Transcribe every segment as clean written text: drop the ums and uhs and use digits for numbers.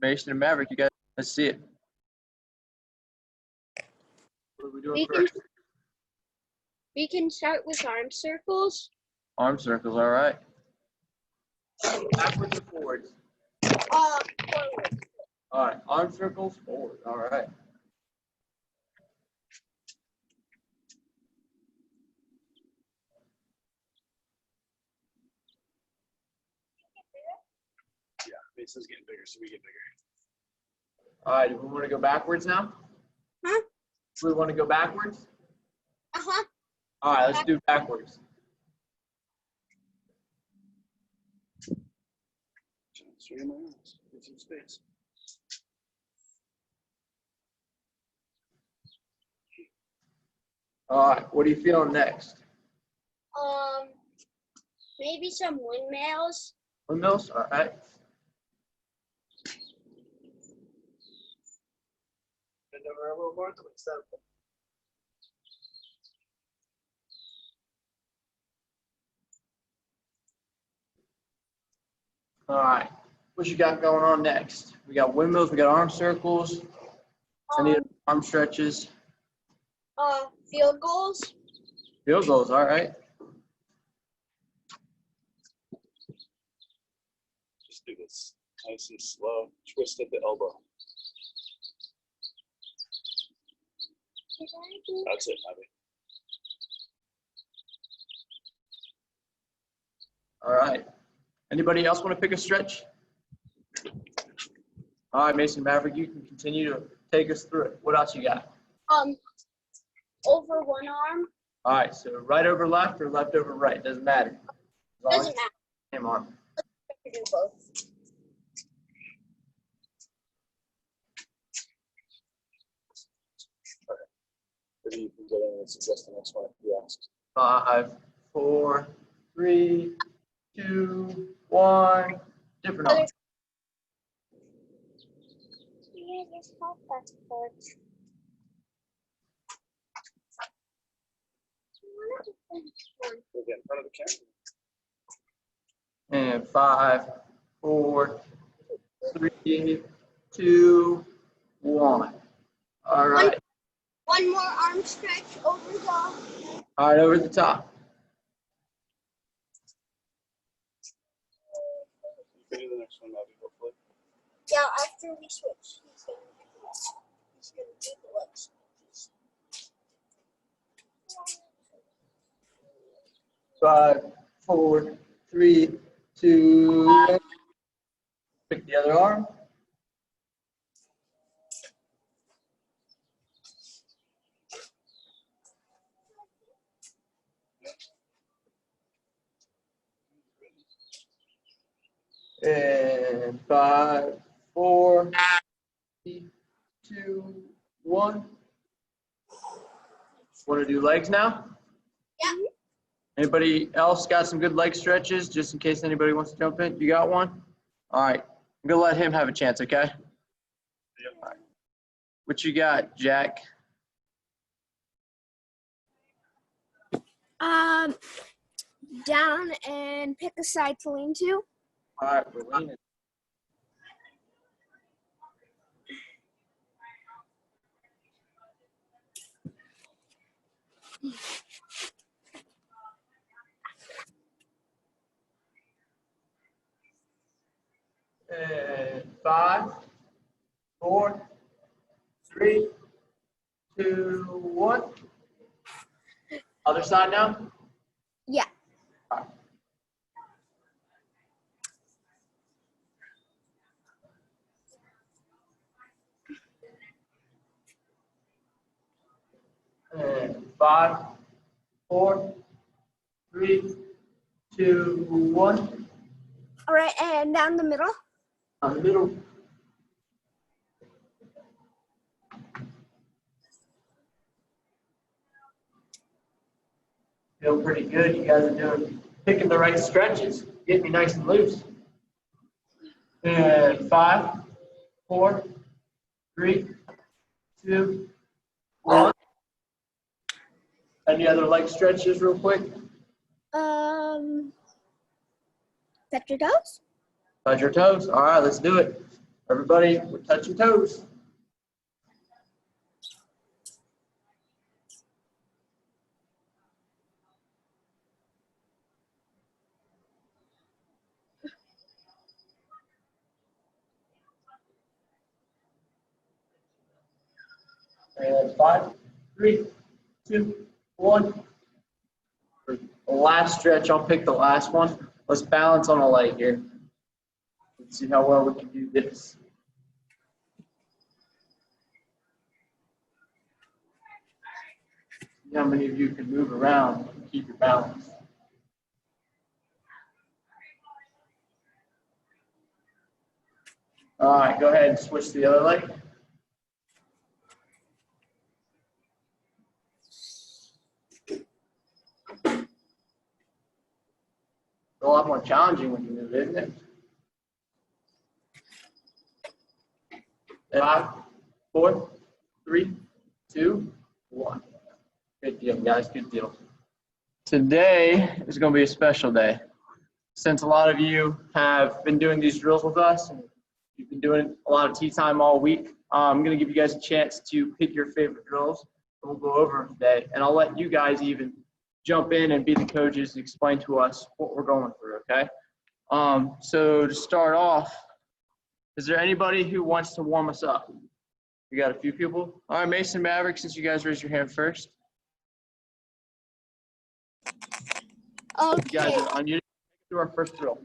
Mason and Maverick, you guys, let's see it. What are we doing first? We can start with arm circles. Arm circles, all right. Backwards or forwards? Forward. All right, arm circles, forward, all right. Yeah, Mason's getting bigger, so we get bigger. All right, do we want to go backwards now? Huh? Do we want to go backwards? Uh-huh. All right, let's do backwards. Swing my arms. Get some space. All right, what are you feeling next? Maybe some windmills. Windmills, all right. Bend over a little more to mix that up. All right, what you got going on next? We got windmills, we got arm circles, any arm stretches, Field goals. field goals, all right. Just do this nice and slow. Twist at the elbow. That's it, Abby. All right. Anybody else want to pick a stretch? All right, Mason Maverick, you can continue to take us through it. What else you got? Over one arm. All right, so right over left or left over right, doesn't matter. As long as Doesn't matter. same arm. We can do both. Maybe you can get in and suggest the next one if you asked. 5, 4, 3, 2, 1. Different arm. We'll get in front of the camera. And 5, 4, 3, 2, 1. All right. One more arm stretch over the. All right, over the top. You can do the next one, Abby, hopefully. Yeah, after we switch, he's gonna do the legs. 5, 4, 3, 2, 1. Pick the other arm. And 5, 4, 3, 2, 1. Want to do legs now? Yeah. Anybody else got some good leg stretches, just in case anybody wants to jump in? You got one? All right. I'm going to let him have a chance, okay? Yep. All right. What you got, Jack? Down and pick a side to lean to. All right, we're leaning. And 5, 4, 3, 2, 1. Other side now? Yeah. All right. And 5, 4, 3, 2, 1. All right, and down the middle. On the middle. Feel pretty good. You guys are picking the right stretches, getting me nice and loose. And 5, 4, 3, 2, 1. Any other leg stretches real quick? Touch your toes. Touch your toes. All right, let's do it. Everybody, we're touching toes. And 5, 3, 2, 1. For the last stretch, I'll pick the last one. Let's balance on a leg here. Let's see how well we can do this. See how many of you can move around and keep your balance. All right, go ahead and switch to the other leg. It's a lot more challenging when you move, isn't it? 5, 4, 3, 2, 1. Good deal, guys. Good deal. Today is going to be a special day. Since a lot of you have been doing these drills with us, and you've been doing a lot of tea time all week, I'm going to give you guys a chance to pick your favorite drills. We'll go over them today, and I'll let you guys even jump in and be the coaches and explain to us what we're going through, okay? So to start off, is there anybody who wants to warm us up? We got a few people. All right, Mason Maverick, since you guys raised your hand first. You guys Okay. are unmuted. Do our first drill.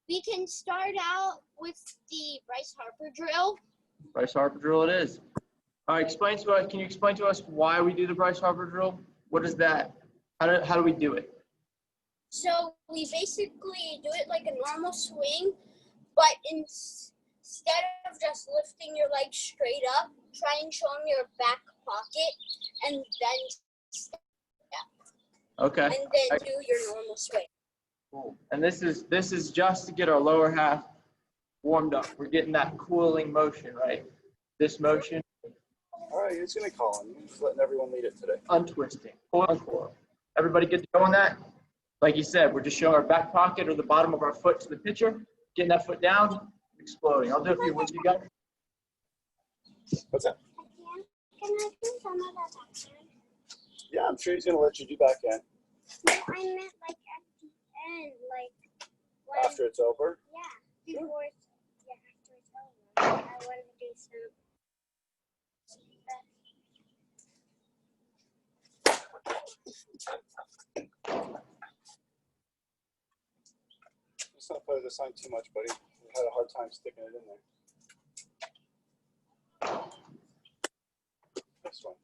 We can start out with the Bryce Harper drill. Bryce Harper drill it is. All right, explain to us. Can you explain to us why we do the Bryce Harper drill? What is that? How do we do it? So we basically do it like a normal swing, but instead of just lifting your leg straight up, try and show them your back pocket, and then step, Okay. and then do your normal swing. Cool. And this is just to get our lower half warmed up. We're getting that cooling motion, right? This motion. All right, who's gonna call him? Just letting everyone lead it today. Untwisting. Coil. Everybody good to go on that? Like you said, we're just showing our back pocket or the bottom of our foot to the pitcher, getting that foot down, exploding. I'll do a few with you guys. What's that? Can I do some of that back end? Yeah, I'm sure he's gonna let you do back end No, I meant like at the end, like when, after it's over. yeah, before it's, after it's over. I want to do some. Let's not play this line too much, buddy. We had a hard time sticking it in there. This one.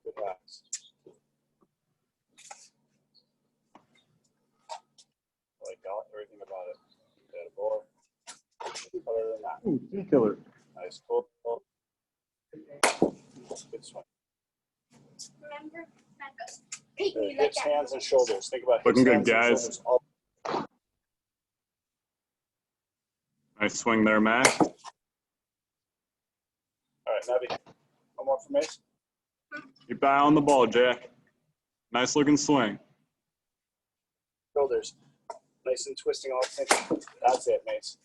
Good pass. I like everything about it. Good boy. Other than that. Ooh, killer. Nice pull. Good swing. Remember, back up. Peyton, you like Hips, that? hands, and shoulders. Think about hips, Looking good, hands, and guys. shoulders. All Nice swing there, Matt. right, Navi. One more for Mace. Keep eye on the ball, Jack. Nice looking swing. Shoulders. Nice and twisting all tension. That's it, Mace.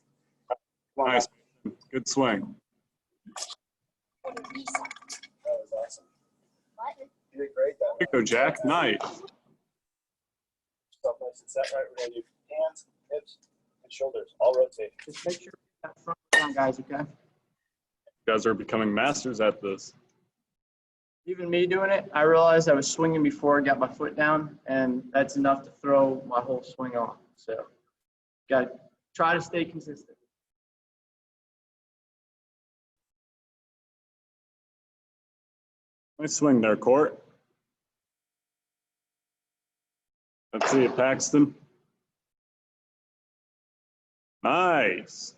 Come on, Nice. Matt. Good swing. That was awesome. What? You did great, though. There you go, Jack. Nice. Stop nice and set right. We're going to do hands, hips, and shoulders. All rotate. Just make sure we got front down, guys, okay? You guys are becoming masters at this. Even me doing it, I realized I was swinging before I got my foot down, and that's enough to throw my whole swing off. So, got to try to stay consistent. Nice swing there, Court. Let's see it, Paxton. Nice.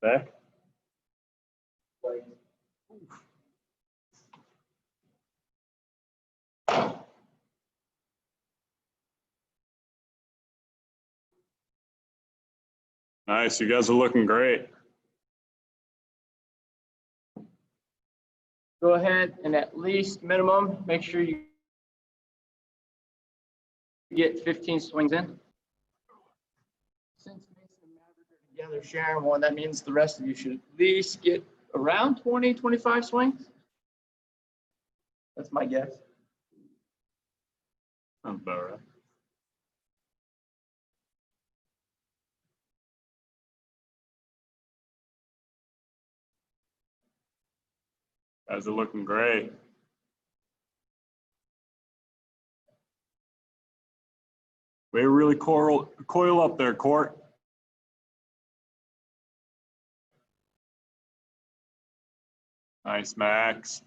Back. Nice. You guys are looking great. Go ahead and at least minimum, make sure you get 15 swings in. Since Mason and Maverick are together sharing one, that means the rest of you should at least get around 20, 25 swings. That's my guess. Sounds about right. Guys are looking great. Way to really coil up there, Court. Nice, Max.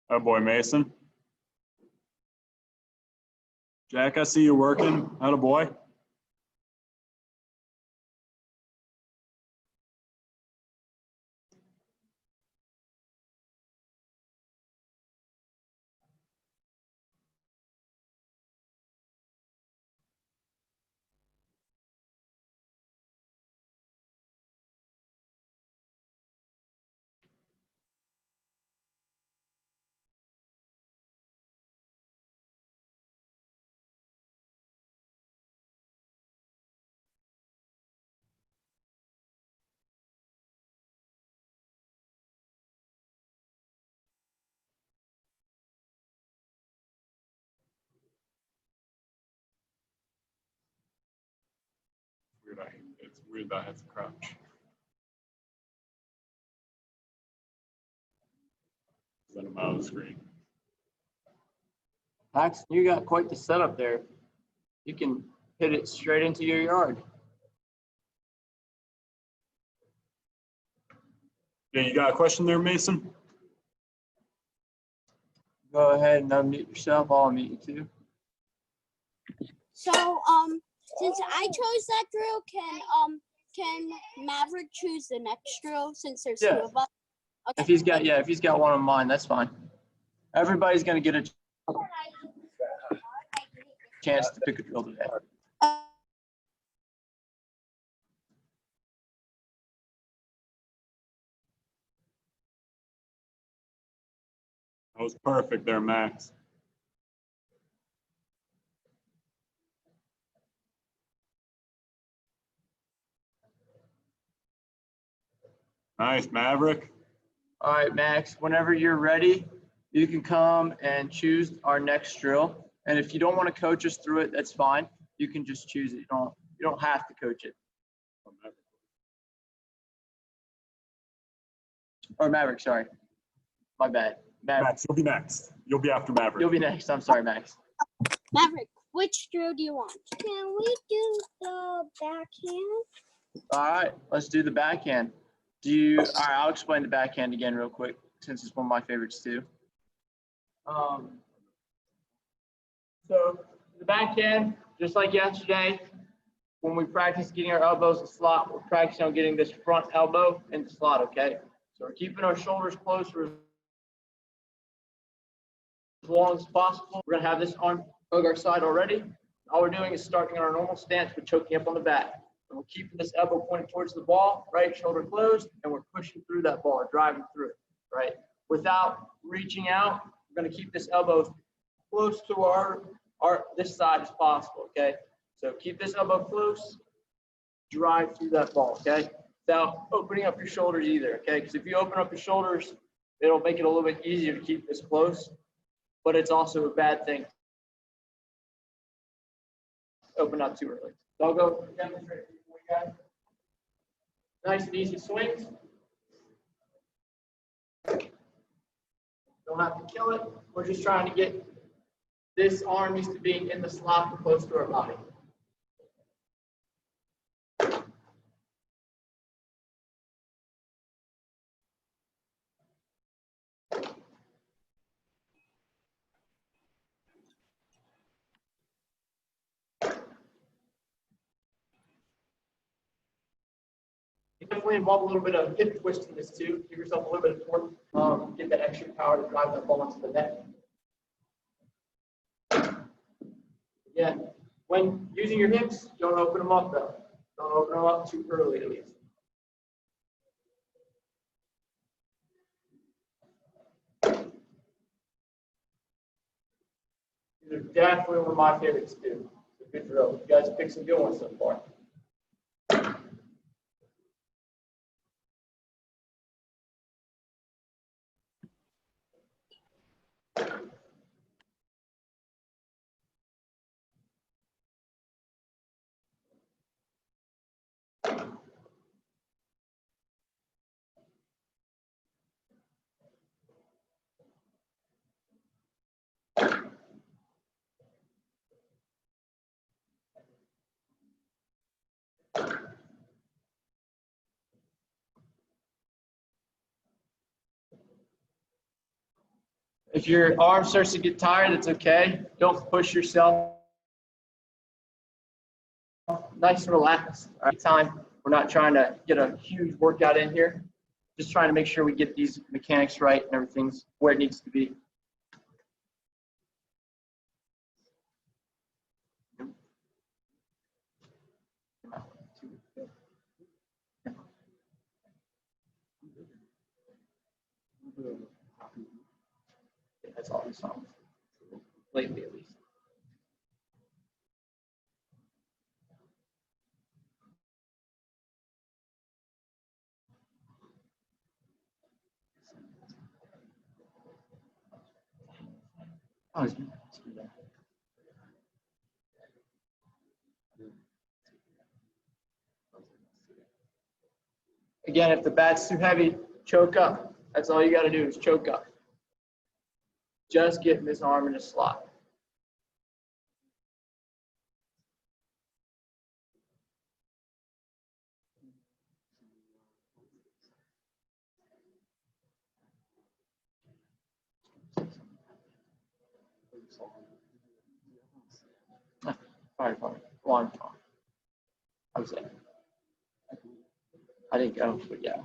Oh boy, Mason. Jack, I see you working. Atta boy. It's weird that I have to crouch. Then I'm out of the screen. Max, you got quite the setup there. You can hit it straight into your yard. Yeah, you got a question there, Mason? Go ahead and unmute yourself. I'll unmute you too. So, since I chose that drill, can Maverick choose the next drill since there's two of us? Okay. If he's got one of mine, that's fine. Everybody's gonna get a chance to pick a drill today. That was perfect there, Max. Nice, Maverick. All right, Max, whenever you're ready, you can come and choose our next drill. And if you don't want to coach us through it, that's fine. You can just choose it. You don't have to coach it. Or Maverick, sorry. My bad. Max, you'll be next. You'll be after Maverick. You'll be next. I'm sorry, Max. Maverick, which drill do you want? Can we do the backhand? All right, let's do the backhand. All right, I'll explain the backhand again real quick since it's one of my favorites too. So the backhand, just like yesterday, when we practice getting our elbows in slot, we're practicing on getting this front elbow in the slot, okay? So we're keeping our shoulders close for as long as possible. We're gonna have this arm hug our side already. All we're doing is starting in our normal stance, but choking up on the back. And we're keeping this elbow pointed towards the ball, right shoulder closed, and we're pushing through that ball, driving through it, right? Without reaching out, we're gonna keep this elbow close to our this side as possible, okay? So keep this elbow close, drive through that ball, okay? Without opening up your shoulders either, okay? Because if you open up your shoulders, it'll make it a little bit easier to keep this close, but it's also a bad thing. Open up too early. So I'll go demonstrate for you guys. Nice and easy swings. Don't have to kill it. We're just trying to get this arm used to being in the slot and close to our body. definitely involve a little bit of hip twist in this too. Give yourself a little bit of torque, get that extra power to drive that ball into the net. Yeah, when using your hips, don't open them up though. Don't open them up too early at least. These are definitely one of my favorites too. It's a good drill. You guys picked some good ones so far. If your arm starts to get tired, it's okay. Don't push yourself. Nice and relaxed. All right, time. We're not trying to get a huge workout in here. Just trying to make sure we get these mechanics right and everything's where it needs to be. That's all the songs. Lately, at least. Oh, it's good. Again, if the bat's too heavy, choke up. That's all you got to do is choke up. Just getting this arm in a slot. Fire department, alarm clock. I was there. I didn't go, but yeah.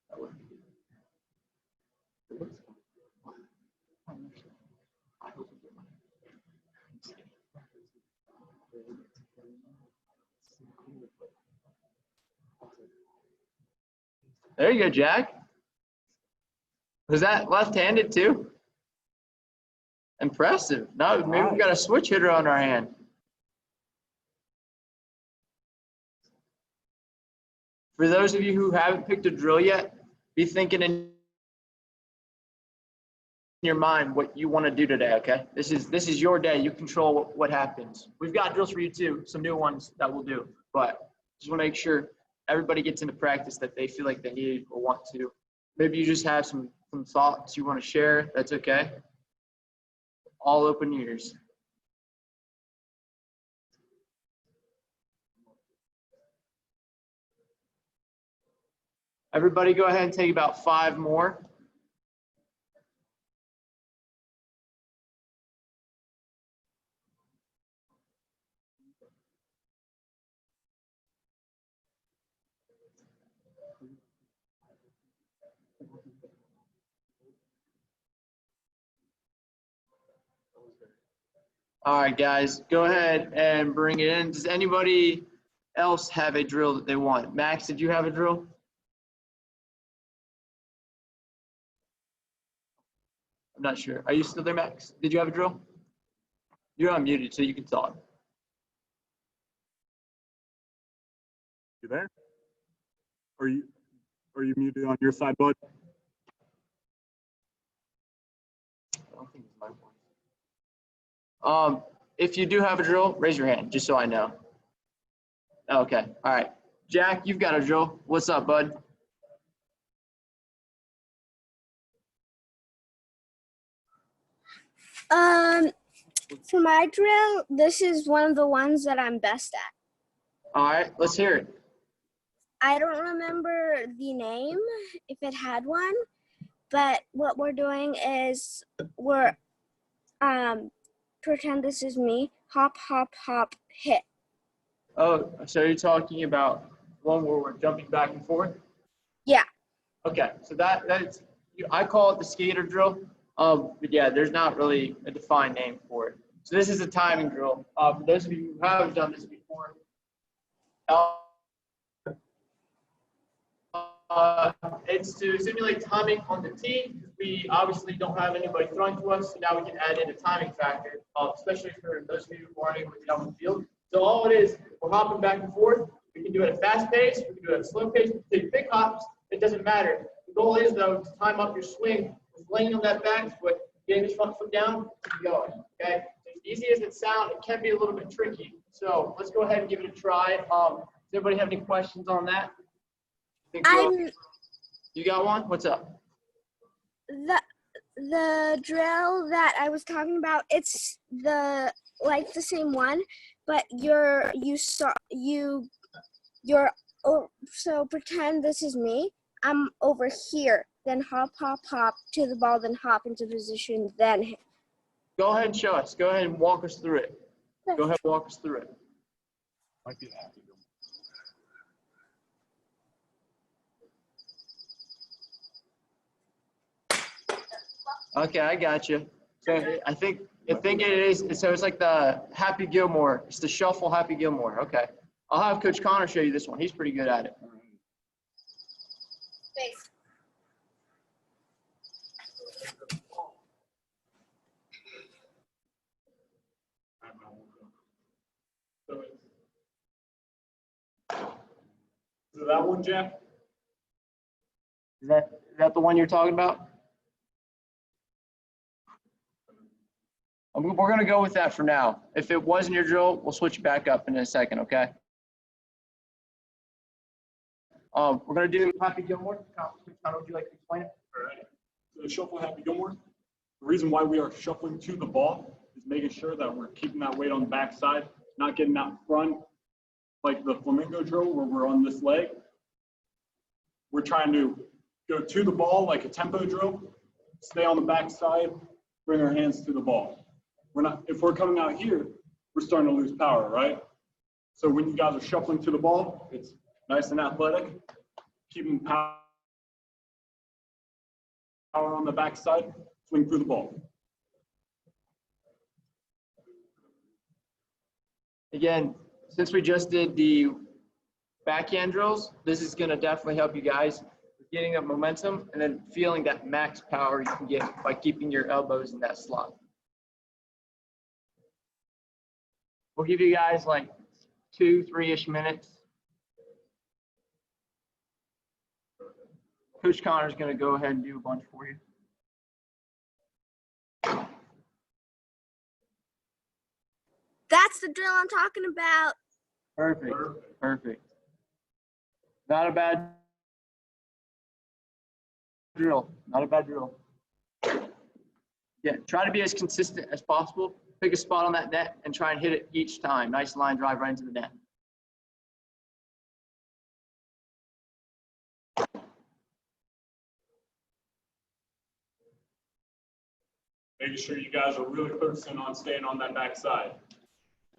That would be good. It looks fun. I hope we get money. There you go, Jack. Was that left-handed too? Impressive. No, maybe we got a switch hitter on our hand. For those of you who haven't picked a drill yet, be thinking in your mind what you want to do today, okay? This is your day. You control what happens. We've got drills for you too, some new ones that we'll do, but just want to make sure everybody gets into practice that they feel like they need or want to. Maybe you just have some thoughts you want to share. That's okay. All open ears. Everybody go ahead and take about 5 more. All right, guys, go ahead and bring it in. Does anybody else have a drill that they want? Max, did you have a drill? I'm not sure. Are you still there, Max? Did you have a drill? You're unmuted, so you can talk. You there? Are you muted on your side, bud? I don't think it's my voice. If you do have a drill, raise your hand, just so I know. Okay, all right. Jack, you've got a drill. What's up, bud? For my drill, this is one of the ones that I'm best at. All right, let's hear it. I don't remember the name, if it had one, but what we're doing is we're, pretend this is me, hop, hop, hop, hit. Oh, so you're talking about one where we're jumping back and forth? Yeah. Okay, so that's, I call it the skater drill. But yeah, there's not really a defined name for it. So this is a timing drill. For those of you who haven't done this before, it's to simulate timing on the tee. We obviously don't have anybody throwing to us, so now we can add in a timing factor, especially for those of you who aren't able to get on the field. So all it is, we're hopping back and forth. We can do it at a fast pace, we can do it at a slow pace, we can take big hops, it doesn't matter. The goal is, though, to time up your swing, with laying on that back foot, getting this front foot down, and going, okay? As easy as it sounds, it can be a little bit tricky. So let's go ahead and give it a try. Does anybody have any questions on that? You got one? What's up? The drill that I was talking about, it's the same one, but so pretend this is me. I'm over here, then hop, hop, hop to the ball, then hop into position, then hit. Go ahead and show us. Go ahead and walk us through it. Go ahead and walk us through it. Might be happy. Okay, I got you. So I think it is. So it's like the Happy Gilmore. It's the shuffle Happy Gilmore. Okay, I'll have Coach Connor show you this one. He's pretty good at it. Thanks. So that one, Jack? Is that the one you're talking about? We're going to go with that for now. If it wasn't your drill, we'll switch it back up in a second, okay? We're going to do Happy Gilmore. Connor, would you like to explain it? All right. So the shuffle Happy Gilmore, the reason why we are shuffling to the ball is making sure that we're keeping that weight on the backside, not getting out front like the flamingo drill where we're on this leg. We're trying to go to the ball like a tempo drill, stay on the backside, bring our hands to the ball. If we're coming out here, we're starting to lose power, right? So when you guys are shuffling to the ball, it's nice and athletic, keeping power on the backside, swing through the ball. Again, since we just did the backhand drills, this is going to definitely help you guys with getting up momentum and then feeling that max power you can get by keeping your elbows in that slot. We'll give you guys like 2-3-ish minutes. Coach Connor's going to go ahead and do a bunch for you. That's the drill I'm talking about. Perfect. Perfect. Not a bad drill. Not a bad drill. Yeah, try to be as consistent as possible. Pick a spot on that net and try and hit it each time. Nice line drive right into the net. Making sure you guys are really focusing on staying on that backside.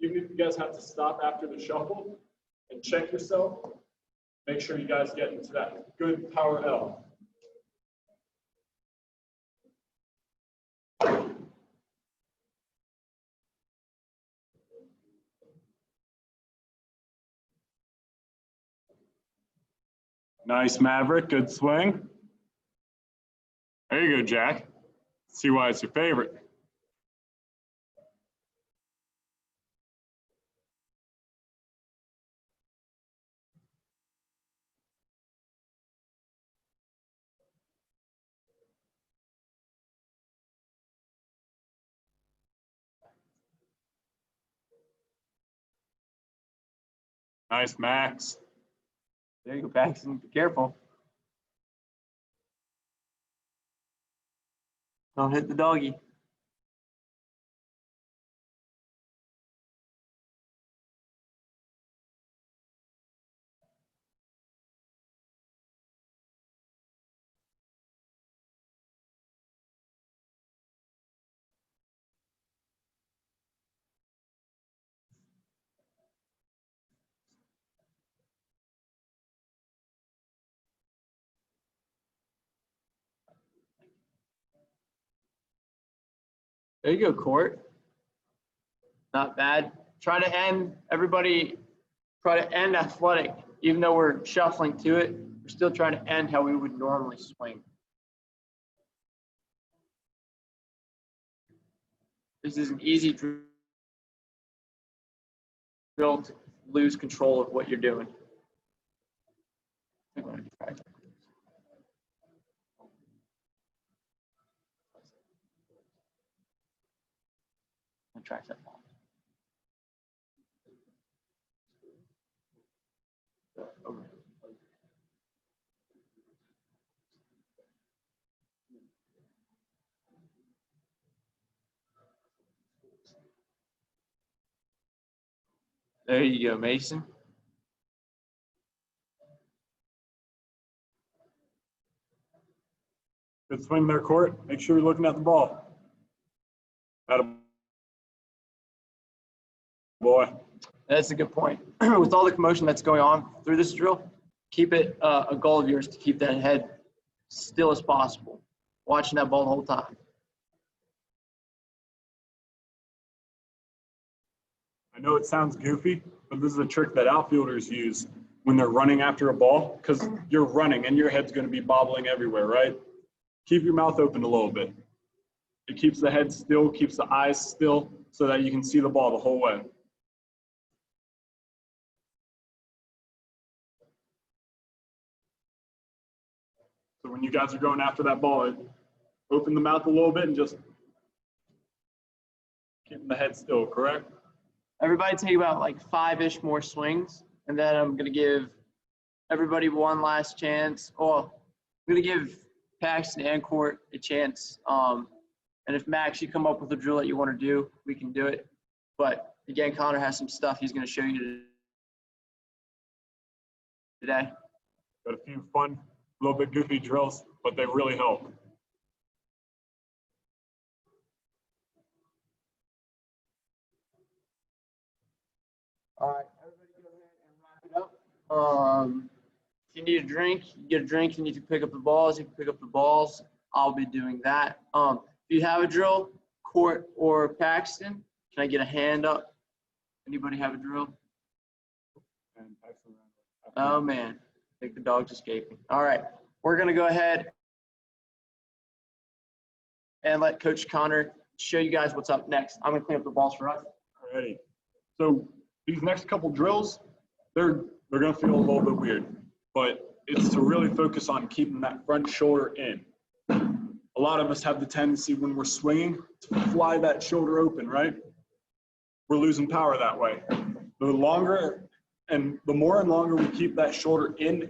Even if you guys have to stop after the shuffle and check yourself, make sure you guys get into that good power L. Nice, Maverick. Good swing. There you go, Jack. See why it's your favorite. Nice, Max. There you go, Paxton. Be careful. Don't hit the doggy. There you go, Court. Not bad. Try to end athletic. Even though we're shuffling to it, we're still trying to end how we would normally swing. This is an easy drill to lose control of what you're doing. I'm going to try that. I'll try that ball. Over. There you go, Mason. Good swing there, Court. Make sure you're looking at the ball. Atta boy. That's a good point. With all the commotion that's going on through this drill, keep it a goal of yours to keep that head still as possible, watching that ball the whole time. I know it sounds goofy, but this is a trick that outfielders use when they're running after a ball, because you're running and your head's going to be bobbling everywhere, right? Keep your mouth open a little bit. It keeps the head still, keeps the eyes still, so that you can see the ball the whole way. So when you guys are going after that ball, open the mouth a little bit and just keeping the head still, correct? Everybody take about like 5-ish more swings, and then I'm going to give everybody one last chance. Oh, I'm going to give Paxton and Court a chance. And if Max, you come up with a drill that you want to do, we can do it. But again, Connor has some stuff he's going to show you today. Got a few fun, a little bit goofy drills, but they really help. All right, everybody go ahead and wrap it up. If you need a drink, you get a drink. You need to pick up the balls, you can pick up the balls. I'll be doing that. If you have a drill, Court or Paxton, can I get a hand up? Anybody have a drill? Oh, man. I think the dog's escaping. All right, we're going to go ahead and let Coach Connor show you guys what's up next. I'm going to clean up the balls for us. Alrighty. So these next couple drills, they're going to feel a little bit weird, but it's to really focus on keeping that front shoulder in. A lot of us have the tendency when we're swinging to fly that shoulder open, right? We're losing power that way. The longer and the more and longer we keep that shoulder in,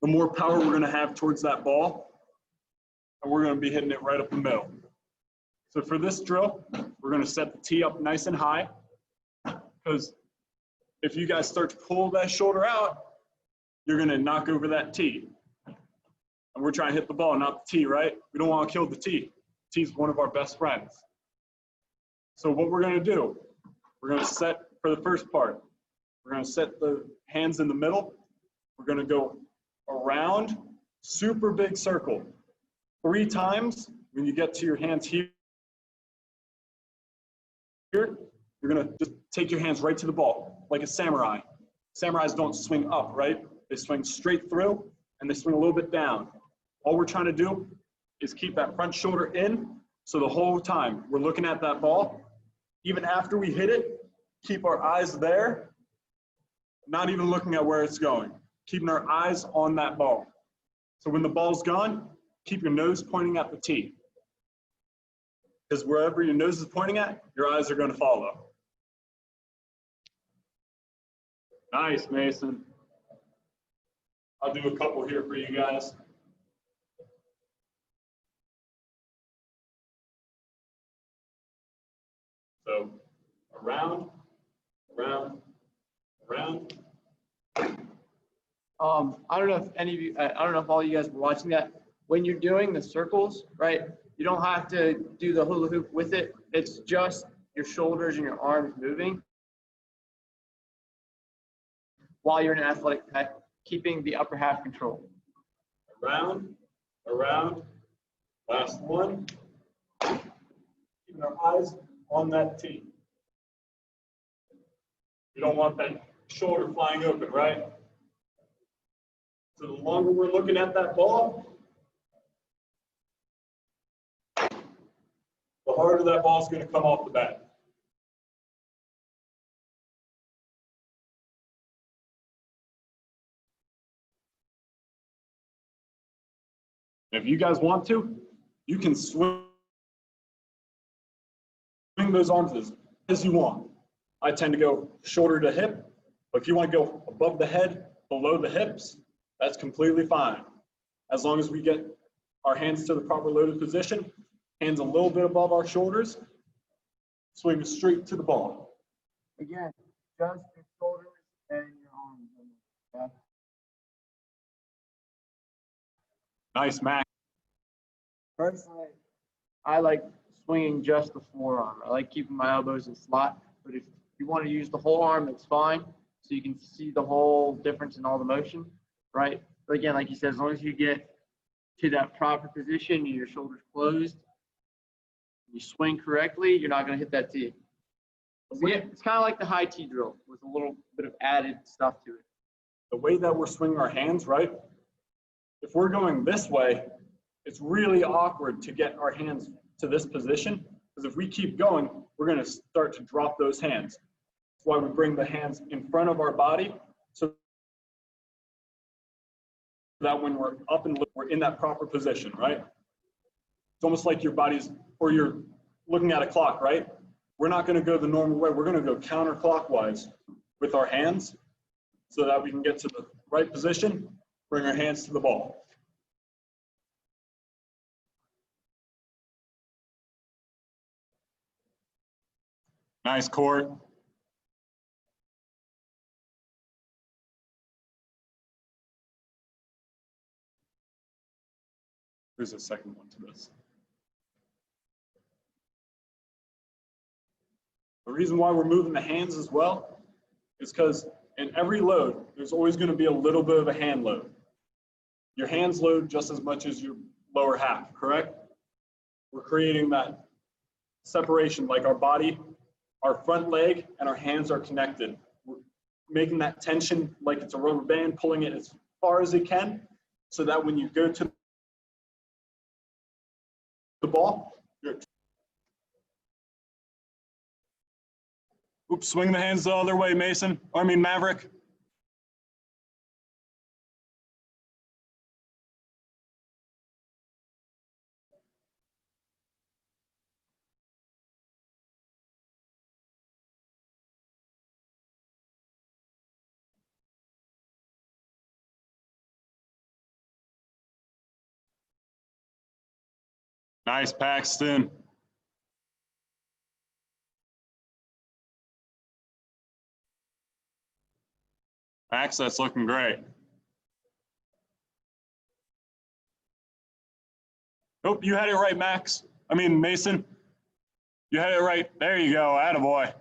the more power we're going to have towards that ball, and we're going to be hitting it right up the middle. So for this drill, we're going to set the tee up nice and high, because if you guys start to pull that shoulder out, you're going to knock over that tee. And we're trying to hit the ball, not the tee, right? We don't want to kill the tee. The tee's one of our best friends. So what we're going to do, we're going to set, for the first part, we're going to set the hands in the middle. We're going to go around, super big circle. 3 times. When you get to your hands here, you're going to just take your hands right to the ball, like a samurai. Samurais don't swing up, right? They swing straight through, and they swing a little bit down. All we're trying to do is keep that front shoulder in, so the whole time we're looking at that ball. Even after we hit it, keep our eyes there, not even looking at where it's going, keeping our eyes on that ball. So when the ball's gone, keep your nose pointing at the tee. Because wherever your nose is pointing at, your eyes are going to follow. Nice, Mason. I'll do a couple here for you guys. So around, around, around. I don't know if any of you, I don't know if all you guys were watching that. When you're doing the circles, right, you don't have to do the hula hoop with it. It's just your shoulders and your arms moving while you're in an athletic pec, keeping the upper half control. Around, around, last one. keeping our eyes on that tee. You don't want that shoulder flying open, right? So the longer we're looking at that ball, the harder that ball is going to come off the bat. If you guys want to, you can swing those arms as you want. I tend to go shoulder to hip, but if you want to go above the head, below the hips, that's completely fine. As long as we get our hands to the proper loaded position, hands a little bit above our shoulders, swing straight to the ball. Again, just your shoulders and your arms. Okay? Nice, Mac. Personally, I like swinging just the forearm. I like keeping my elbows in slot, but if you want to use the whole arm, it's fine. So you can see the whole difference in all the motion, right? But again, like you said, as long as you get to that proper position and your shoulders closed, you swing correctly, you're not going to hit that tee. It's kind of like the high tee drill with a little bit of added stuff to it. The way that we're swinging our hands, right? If we're going this way, it's really awkward to get our hands to this position, because if we keep going, we're going to start to drop those hands. That's why we bring the hands in front of our body, so that when we're up and we're in that proper position, right? It's almost like your body's, or you're looking at a clock, right? We're not going to go the normal way. We're going to go counterclockwise with our hands so that we can get to the right position, bring our hands to the ball. Nice, Court. Here's a second one to this. The reason why we're moving the hands as well is because in every load, there's always going to be a little bit of a hand load. Your hands load just as much as your lower half, correct? We're creating that separation, like our body, our front leg, and our hands are connected. We're making that tension like it's a rubber band, pulling it as far as it can, so that when you go to the ball, oops, swing the hands the other way, Mason. I mean, Maverick. Nice, Paxton. Max, that's looking great. Nope, you had it right, Max. I mean, Mason. You had it right. There you go. Attaboy.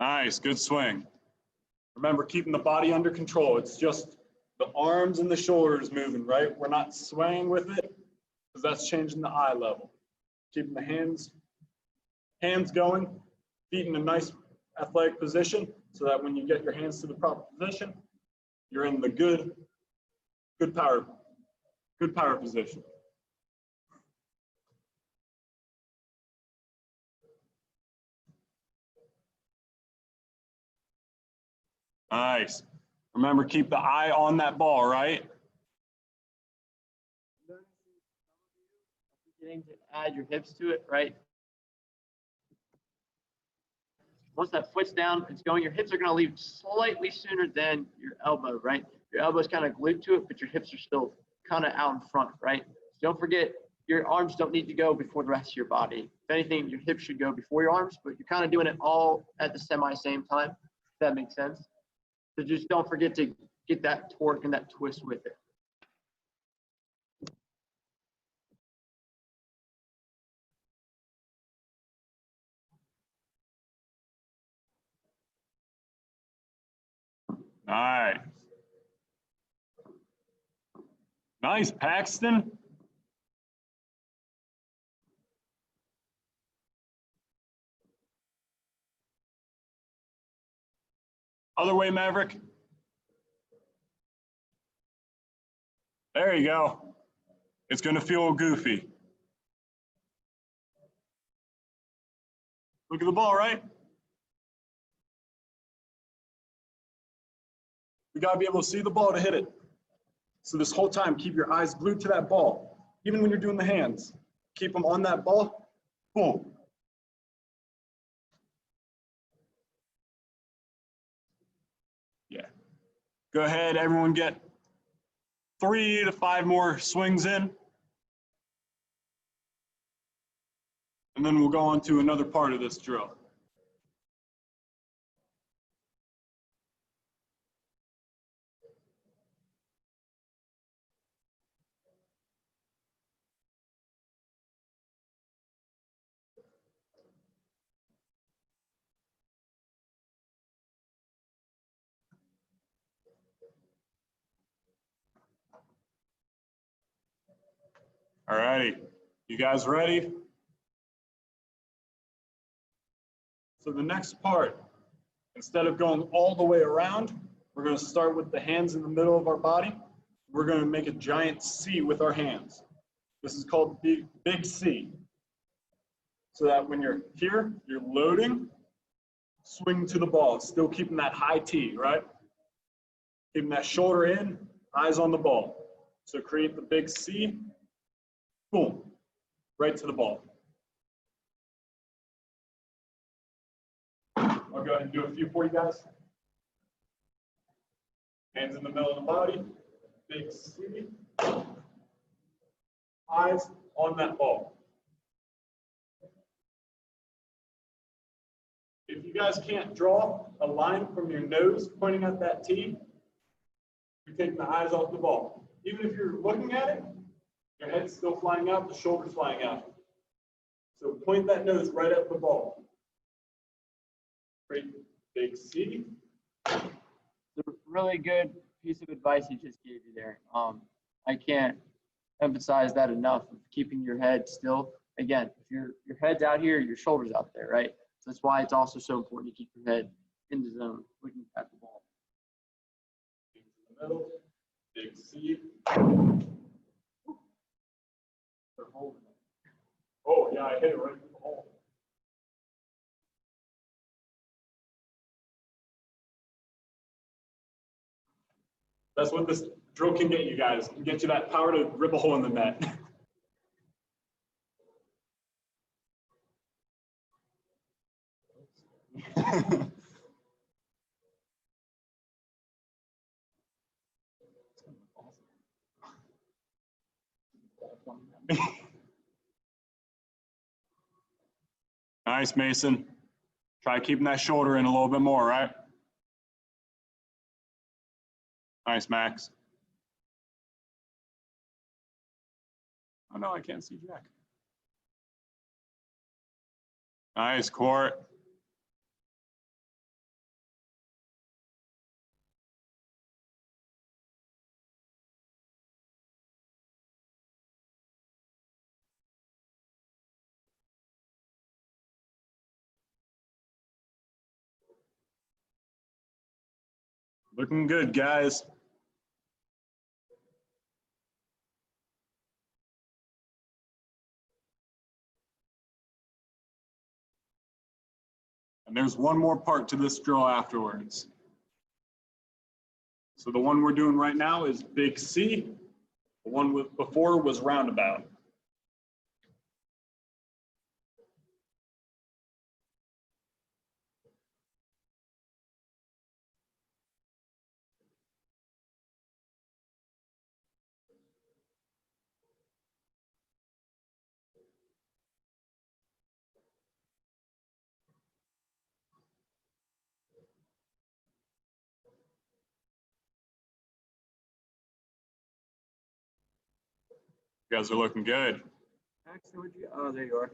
Nice, good swing. Remember, keeping the body under control. It's just the arms and the shoulders moving, right? We're not swaying with it because that's changing the eye level. Keeping the hands going, feet in a nice athletic position so that when you get your hands to the proper position, you're in the good power position. Nice. Remember, keep the eye on that ball, right? Beginning to add your hips to it, right? Once that foot's down, it's going, your hips are going to leave slightly sooner than your elbow, right? Your elbow's kind of glued to it, but your hips are still kind of out in front, right? So don't forget, your arms don't need to go before the rest of your body. If anything, your hips should go before your arms, but you're kind of doing it all at the same time, if that makes sense. So just don't forget to get that torque and that twist with it. Nice. Nice, Paxton. Other way, Maverick. There you go. It's going to feel goofy. Look at the ball, right? We got to be able to see the ball to hit it. So this whole time, keep your eyes glued to that ball. Even when you're doing the hands, keep them on that ball. Boom. Yeah. Go ahead, everyone get 3 to 5 more swings in. And then we'll go on to another part of this drill. All righty, you guys ready? So the next part, instead of going all the way around, we're going to start with the hands in the middle of our body. We're going to make a giant C with our hands. This is called the big C. So that when you're here, you're loading, swing to the ball, still keeping that high T, right? Keeping that shoulder in, eyes on the ball. So create the big C, boom, right to the ball. I'll go ahead and do a few for you guys. Hands in the middle of the body, big C, eyes on that ball. If you guys can't draw a line from your nose pointing at that T, you're taking the eyes off the ball. Even if you're looking at it, your head's still flying out, the shoulder's flying out. So point that nose right at the ball. Great big C. It's a really good piece of advice you just gave you there. I can't emphasize that enough of keeping your head still. Again, if your head's out here, your shoulder's out there, right? So that's why it's also so important to keep your head in the zone, looking at the ball. In the middle, big C. They're holding it. Oh yeah, I hit it right in the hole. That's what this drill can get you guys. It can get you that power to rip a hole in the net. Nice, Mason. Try keeping that shoulder in a little bit more, right? Nice, Max. Oh no, I can't see Jack. Nice, Court. Looking good, guys. And there's one more part to this drill afterwards. So the one we're doing right now is big C. The one before was roundabout. You guys are looking good. Actually, would you? Oh, there you are.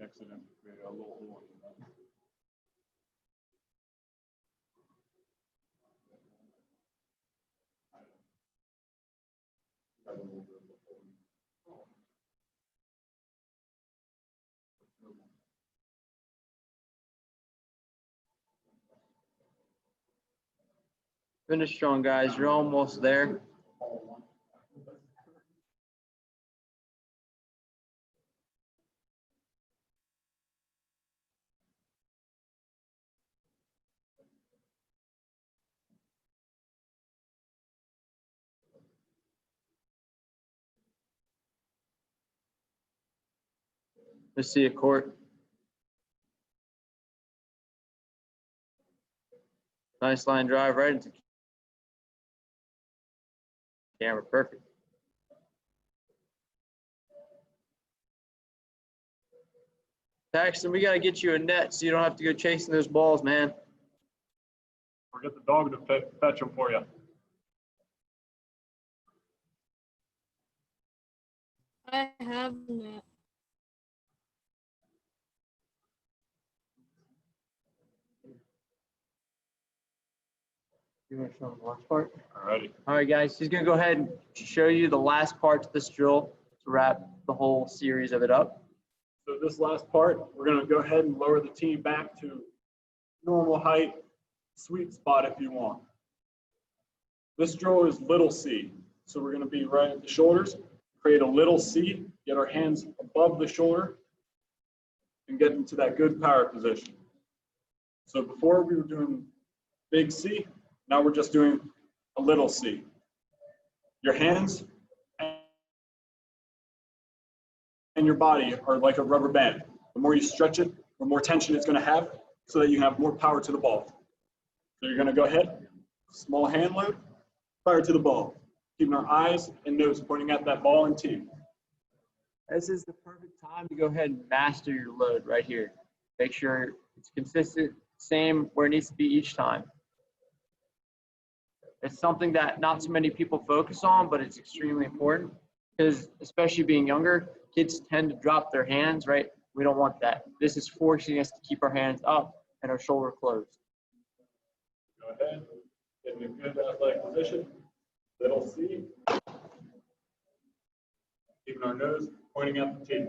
Accident created a little hole in that. Finish strong, guys. You're almost there. Let's see a court. Nice line drive right into camera. Perfect. Paxton, we got to get you a net so you don't have to go chasing those balls, man. Or get the dog to fetch them for you. I have that. You want to show them the last part? Alrighty. All right, guys. He's going to go ahead and show you the last part to this drill to wrap the whole series of it up. So this last part, we're going to go ahead and lower the tee back to normal height, sweet spot if you want. This drill is little C. So we're going to be right at the shoulders, create a little C, get our hands above the shoulder, and get into that good power position. So before we were doing big C, now we're just doing a little C. Your hands and your body are like a rubber band. The more you stretch it, the more tension it's going to have so that you have more power to the ball. So you're going to go ahead, small hand load, fire to the ball, keeping our eyes and nose pointing at that ball and tee. This is the perfect time to go ahead and master your load right here. Make sure it's consistent, same where it needs to be each time. It's something that not so many people focus on, but it's extremely important because especially being younger, kids tend to drop their hands, right? We don't want that. This is forcing us to keep our hands up and our shoulder closed. Go ahead, get in a good athletic position, little C, keeping our nose pointing at the tee.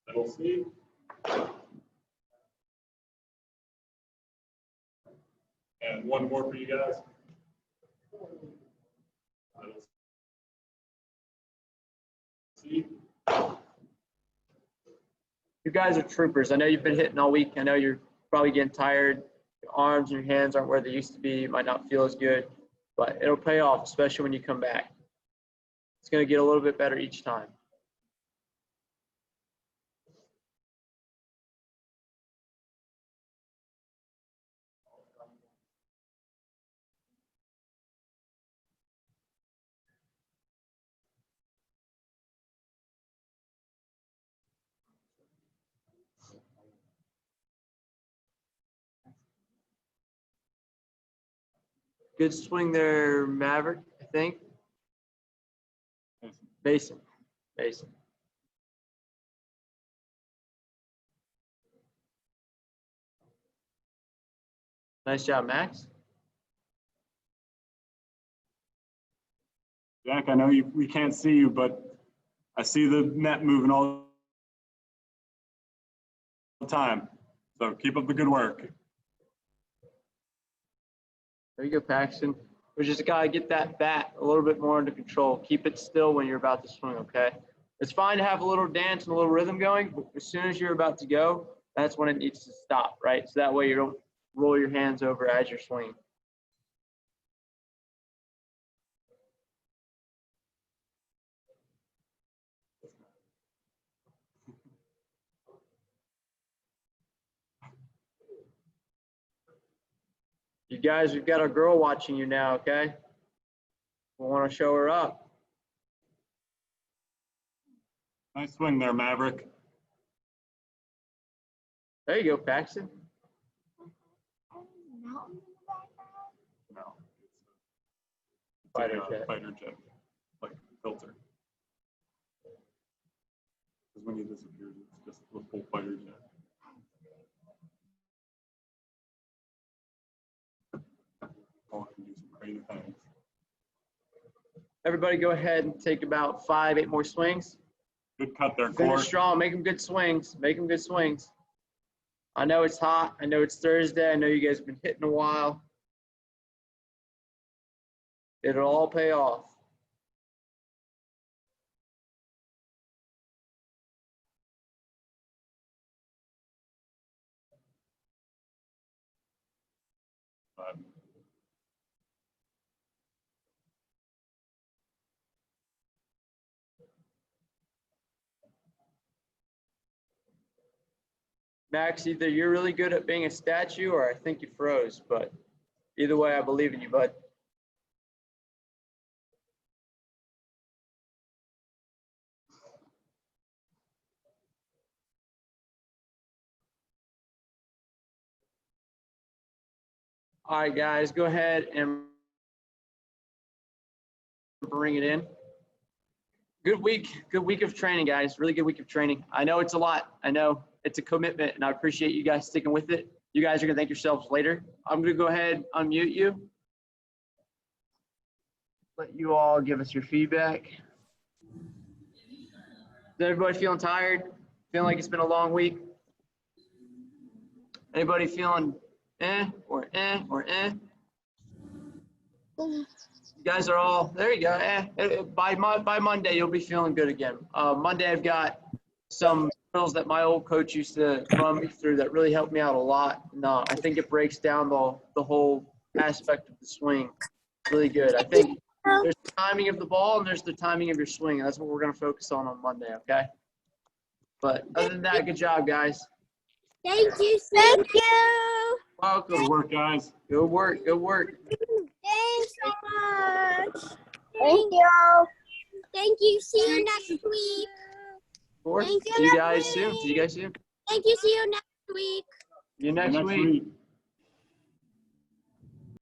Little C. And one more for you guys. Little C. You guys are troopers. I know you've been hitting all week. I know you're probably getting tired. Your arms and your hands aren't where they used to be. You might not feel as good, but it'll pay off, especially when you come back. It's going to get a little bit better each time. Good swing there, Maverick, I think. Basin. Basin. Nice job, Max. Jack, I know we can't see you, but I see the net moving all the time. So keep up the good work. There you go, Paxton. We just got to get that bat a little bit more under control. Keep it still when you're about to swing, okay? It's fine to have a little dance and a little rhythm going, but as soon as you're about to go, that's when it needs to stop, right? So that way you don't roll your hands over as you're swinging. You guys, we've got our girl watching you now, okay? We want to show her up. Nice swing there, Maverick. There you go, Paxton. No. Fighter jet. Fighter jet. Like filter. Because when he disappears, it's just the full fighter jet. Oh, I can do some crazy things. Everybody go ahead and take about 5, 8 more swings. Good cut there, Finish Corey. strong. Make them good swings. Make them good swings. I know it's hot. I know it's Thursday. I know you guys have been hitting a while. It'll all pay off. Max, either you're really good at being a statue or I think you froze, but either way, I believe in you, bud. All right, guys, go ahead and bring it in. Good week of training, guys. Really good week of training. I know it's a lot. I know it's a commitment, and I appreciate you guys sticking with it. You guys are gonna thank yourselves later. I'm gonna go ahead, unmute you. Let you all give us your feedback. Is everybody feeling tired? Feeling like it's been a long week? Anybody feeling or eh? You guys are all, there you go. By Monday, you'll be feeling good again. Monday, I've got some drills that my old coach used to run me through that really helped me out a lot. No, I think it breaks down the whole aspect of the swing really good. I think there's the timing of the ball and there's the timing of your swing. That's what we're going to focus on Monday, okay? But other than that, good job, guys. Thank you. Thank you. Welcome. Good work, guys. Good work. Good work. Thanks so much. Thank you. Thank you. See you next week. Of course. Thank you. See you guys soon. See you guys soon. Thank you. See you next week. See you next week.